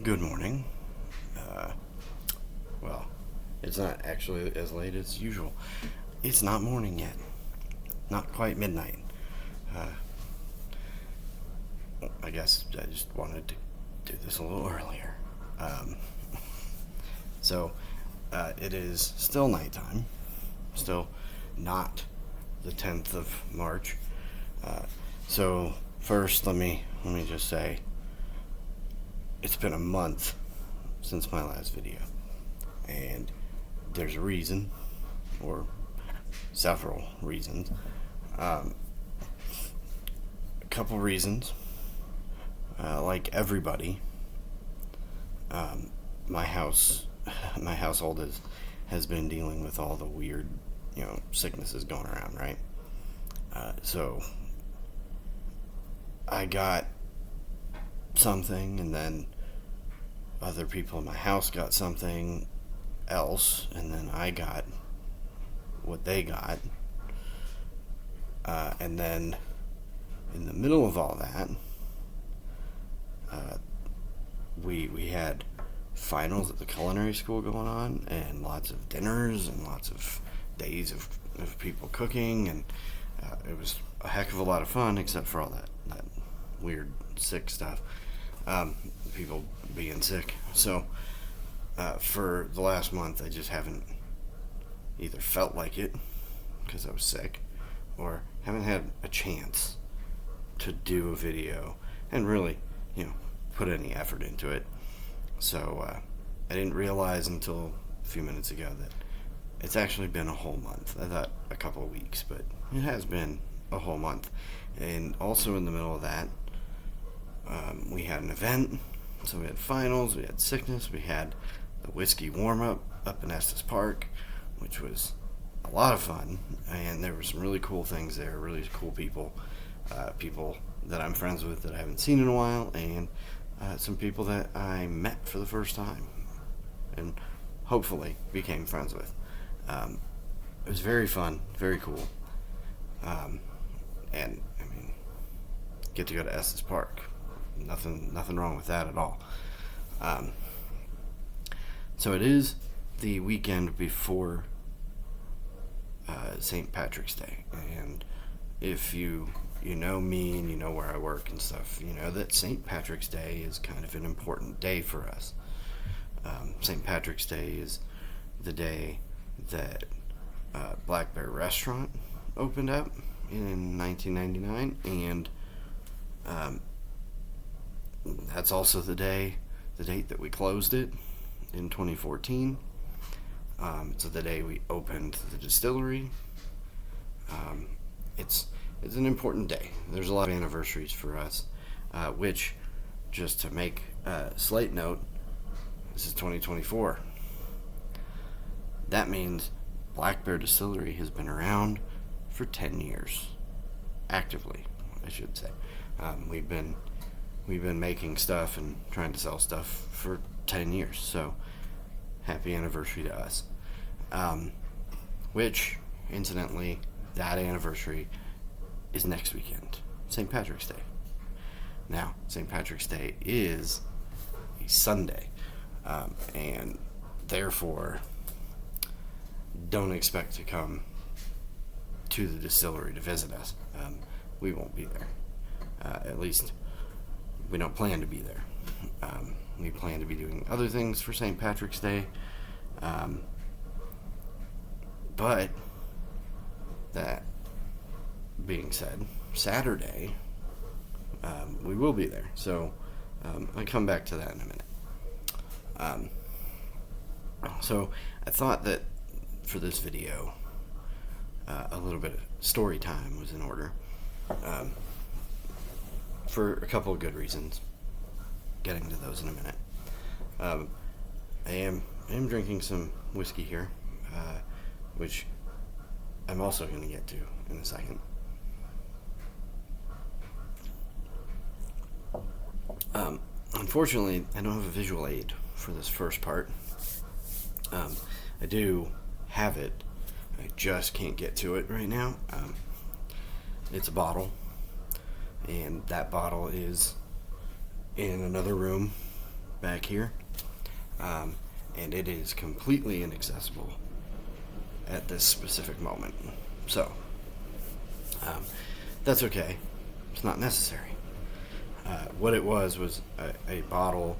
Good morning. Uh, well, it's not actually as late as usual. It's not morning yet. Not quite midnight. Uh, I guess I just wanted to do this a little earlier. Um, so, it is still nighttime. Still not the 10th of March. Uh, so, first, let me just say it's been a month since my last video. And there's a reason, or several reasons. Um, a couple reasons. Like everybody, my house, my household has been dealing with all the weird, sicknesses going around, right? So I got something, and then other people in my house got something else, and then I got what they got. And then in the middle of all that, we had finals at the culinary school going on, and lots of dinners and lots of days of people cooking, and it was a heck of a lot of fun, except for all that weird sick stuff. People being sick. So for the last month, I just haven't either felt like it because I was sick, or haven't had a chance to do a video and really, put any effort into it. So I didn't realize until a few minutes ago that it's actually been a whole month. I thought a couple of weeks, but it has been a whole month. And also in the middle of that, we had an event. So we had finals, we had sickness, we had the whiskey warm-up up in Estes Park, which was a lot of fun, and there were some really cool things there, really cool people, people that I'm friends with that I haven't seen in a while, and some people that I met for the first time, and hopefully became friends with. It was very fun, very cool, and I mean, get to go to Estes Park. Nothing wrong with that at all. So it is the weekend before St. Patrick's Day, and if you know me and you know where I work and stuff, you know that St. Patrick's Day is kind of an important day for us. St. Patrick's Day is the day that Black Bear Restaurant opened up in 1999, and that's also the date that we closed it in 2014. So the day we opened the distillery. It's an important day. There's a lot of anniversaries for us, which, just to make a slight note, this is 2024. That means Black Bear Distillery has been around for 10 years, actively, I should say. We've been making stuff and trying to sell stuff for 10 years, so happy anniversary to us. Which, incidentally, that anniversary is next weekend, St. Patrick's Day. Now, St. Patrick's Day is a Sunday, and therefore don't expect to come to the distillery to visit us. We won't be there. At least we don't plan to be there. We plan to be doing other things for St. Patrick's Day. But that being said, Saturday, we will be there. So I'll come back to that in a minute. So I thought that for this video, a little bit of story time was in order. For a couple of good reasons. Getting to those in a minute. I am drinking some whiskey here, which I'm also going to get to in a second. Unfortunately, I don't have a visual aid for this first part. I do have it. I just can't get to it right now. It's a bottle, and that bottle is in another room back here, and it is completely inaccessible at this specific moment. So, that's okay. It's not necessary. What it was a bottle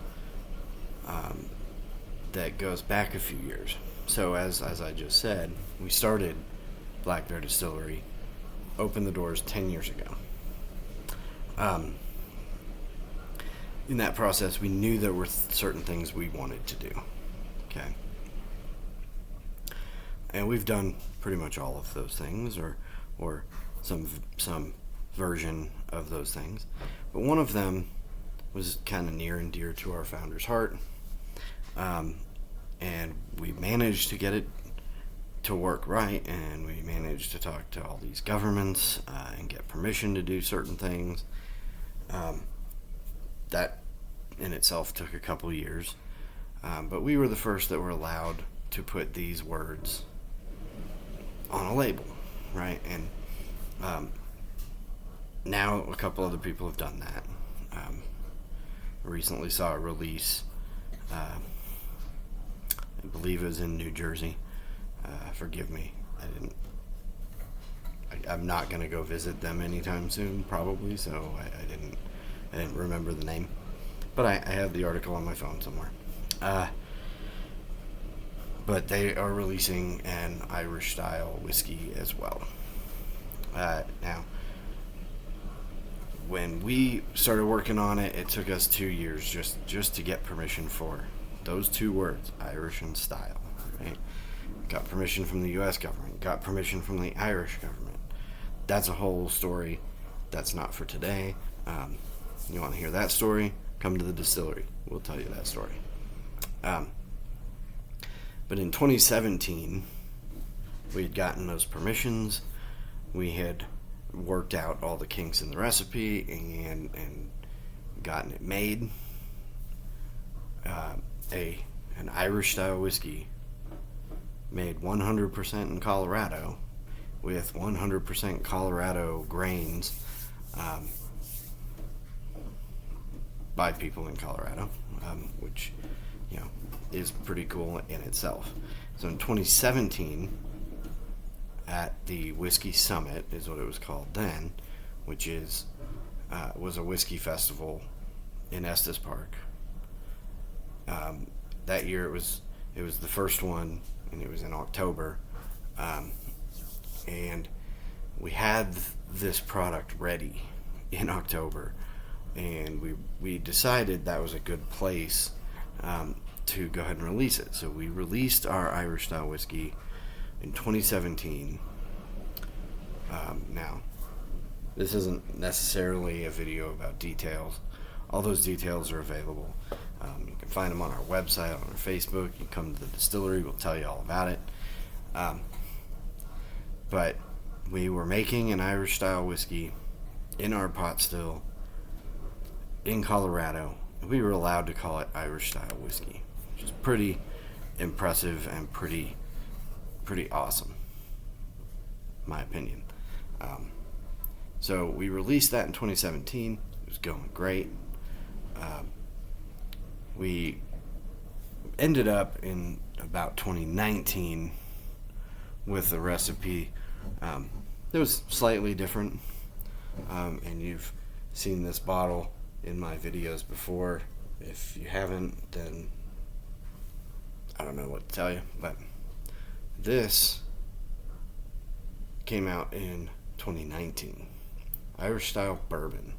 that goes back a few years. So as I just said, we started Black Bear Distillery, opened the doors 10 years ago. In that process, we knew there were certain things we wanted to do. Okay. And we've done pretty much all of those things, or some version of those things. But one of them was kind of near and dear to our founder's heart. And we managed to get it to work right, and we managed to talk to all these governments and get permission to do certain things. That in itself took a couple years. But we were the first that were allowed to put these words on a label, right? And now a couple other people have done that. Recently saw a release, I believe it was in New Jersey. Forgive me, I'm not going to go visit them anytime soon, probably, so I didn't remember the name. But I have the article on my phone somewhere. But they are releasing an Irish style whiskey as well. Now, when we started working on it, it took us 2 years just to get permission for those two words, Irish and style. Right? Got permission from the U.S. government. Got permission from the Irish government. That's a whole story. That's not for today. You want to hear that story? Come to the distillery. We'll tell you that story. But in 2017, we had gotten those permissions. We had worked out all the kinks in the recipe and gotten it made. An Irish style whiskey made 100% in Colorado with 100% Colorado grains by people in Colorado, which is pretty cool in itself. So in 2017, at the Whiskey Summit is what it was called then, which was a whiskey festival in Estes Park. That year it was the first one, and it was in October, and we had this product ready in October, and we decided that was a good place to go ahead and release it. So we released our Irish style whiskey in 2017. Now, this isn't necessarily a video about details. All those details are available. You can find them on our website, on our Facebook. You can come to the distillery, we'll tell you all about it. But we were making an Irish style whiskey in our pot still in Colorado. We were allowed to call it Irish style whiskey, which is pretty impressive and pretty awesome, in my opinion. So we released that in 2017. It was going great. We ended up in about 2019 with a recipe that was slightly different, and you've seen this bottle in my videos before. If you haven't, then I don't know what to tell you, but this came out in 2019. Irish style bourbon.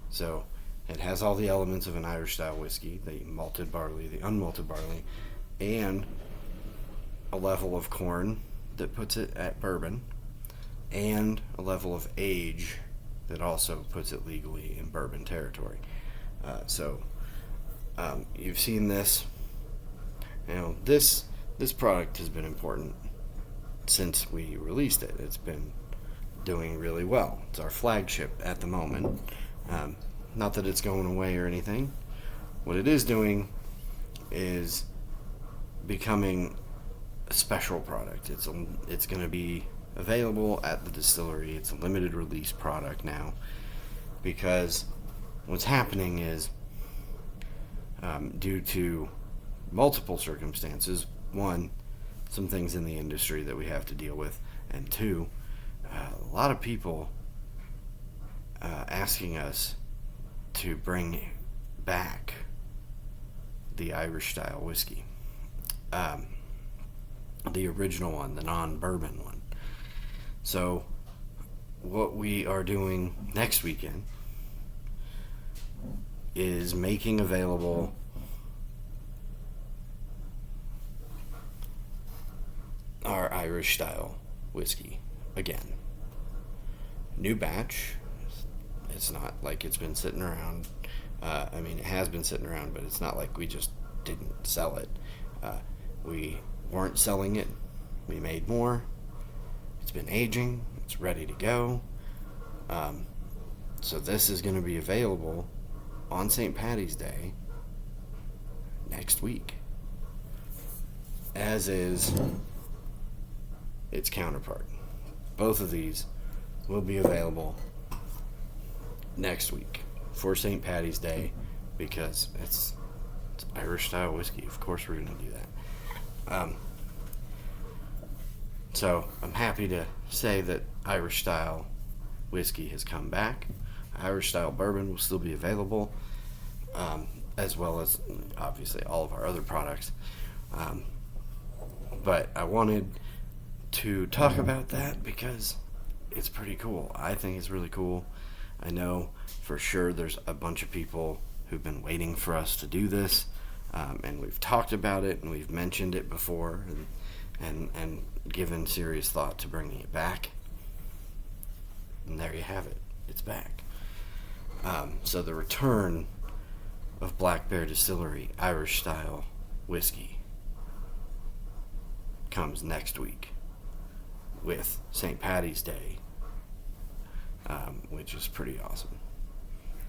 So it has all the elements of an Irish style whiskey, the malted barley, the unmalted barley, and a level of corn that puts it at bourbon, and a level of age that also puts it legally in bourbon territory. So you've seen this. This product has been important since we released it. It's been doing really well. It's our flagship at the moment. Not that it's going away or anything. What it is doing is becoming a special product. It's going to be available at the distillery. It's a limited release product now, because what's happening is due to multiple circumstances. One, some things in the industry that we have to deal with, and two, a lot of people asking us to bring back the Irish style whiskey. The original one, the non-bourbon one. So what we are doing next weekend is making available our Irish style whiskey again. New batch. It's not like it's been sitting around. It has been sitting around, but it's not like we just didn't sell it. We weren't selling it. We made more. It's been aging. It's ready to go. So this is going to be available on St. Paddy's Day next week, as is its counterpart. Both of these will be available next week for St. Paddy's Day, because it's Irish style whiskey. Of course we're going to do that. So I'm happy to say that Irish style whiskey has come back. Irish style bourbon will still be available, as well as obviously all of our other products. But I wanted to talk about that because it's pretty cool. I think it's really cool. I know for sure there's a bunch of people who've been waiting for us to do this, and we've talked about it and we've mentioned it before, and given serious thought to bringing it back. And there you have it. It's back. So the return of Black Bear Distillery Irish style whiskey comes next week with St. Paddy's Day, which is pretty awesome.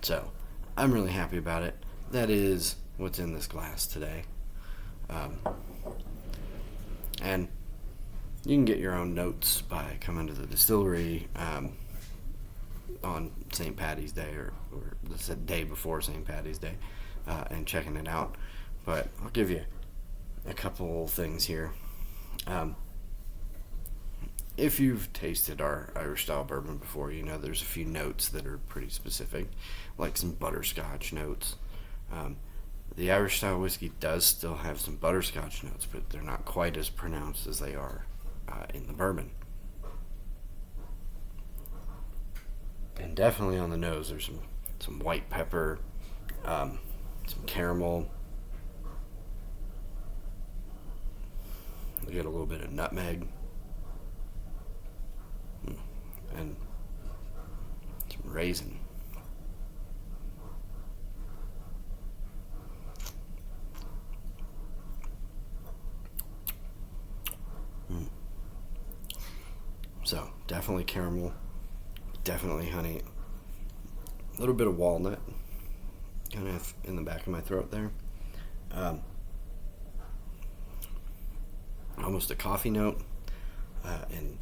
So I'm really happy about it. That is what's in this glass today. And you can get your own notes by coming to the distillery on St. Paddy's Day, or the day before St. Paddy's Day, and checking it out. But I'll give you a couple things here. If you've tasted our Irish style bourbon before, you know there's a few notes that are pretty specific, like some butterscotch notes. The Irish style whiskey does still have some butterscotch notes, but they're not quite as pronounced as they are in the bourbon. And definitely on the nose, there's some white pepper, some caramel. You get a little bit of nutmeg, and some raisin. So definitely caramel, definitely honey, a little bit of walnut kind of in the back of my throat there. Almost a coffee note, and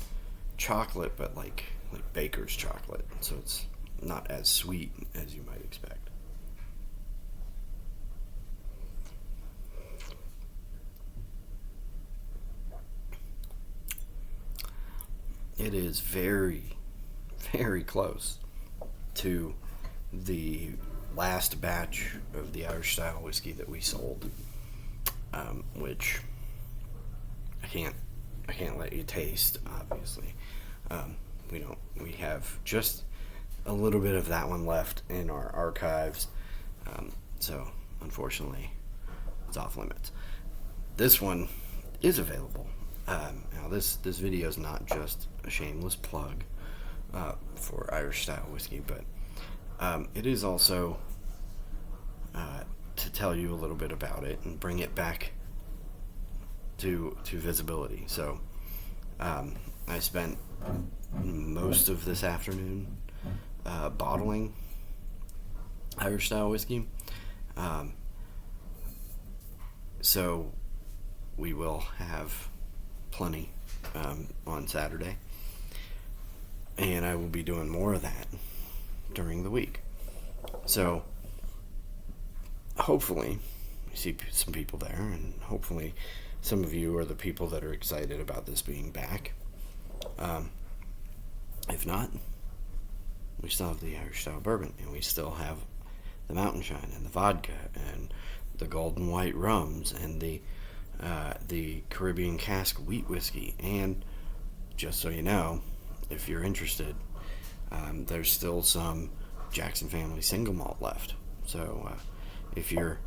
chocolate, but like baker's chocolate, so it's not as sweet as you might expect. It is very, very close to the last batch of the Irish style whiskey that we sold, which I can't let you taste, obviously. We have just a little bit of that one left in our archives, so unfortunately it's off limits. This one is available. Now this video is not just a shameless plug for Irish style whiskey, but it is also to tell you a little bit about it and bring it back to visibility. So I spent most of this afternoon bottling Irish style whiskey. So we will have plenty on Saturday, and I will be doing more of that during the week. So hopefully see some people there, and hopefully some of you are the people that are excited about this being back. If not, we still have the Irish style bourbon, and we still have the Mountain Shine and the vodka and the golden white rums and the Caribbean cask wheat whiskey. And just so you know, if you're interested, there's still some Jackson Family single malt left. So if you're,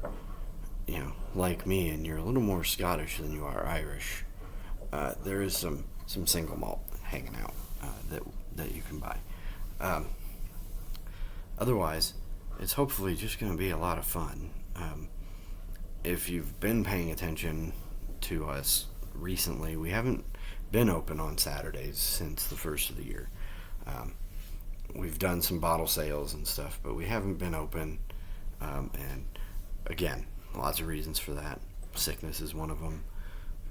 like me, and you're a little more Scottish than you are Irish, there is some single malt hanging out that you can buy. Otherwise, it's hopefully just going to be a lot of fun. If you've been paying attention to us recently, we haven't been open on Saturdays since the first of the year. We've done some bottle sales and stuff, but we haven't been open. And again, lots of reasons for that. Sickness is one of them.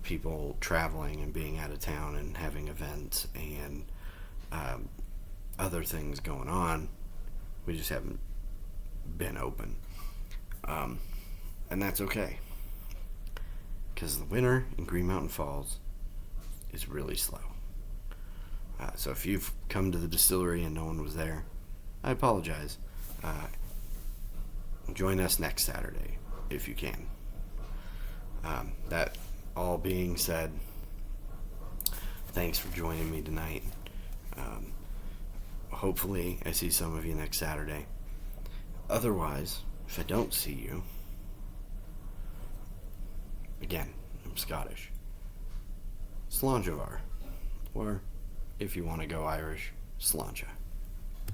People traveling and being out of town and having events and other things going on. We just haven't been open. And that's okay. Because the winter in Green Mountain Falls is really slow. So if you've come to the distillery and no one was there, I apologize. Join us next Saturday if you can. That all being said, thanks for joining me tonight. Hopefully I see some of you next Saturday. Otherwise, if I don't see you, again, I'm Scottish. Sláinte mhath. Or, if you want to go Irish, Sláinte.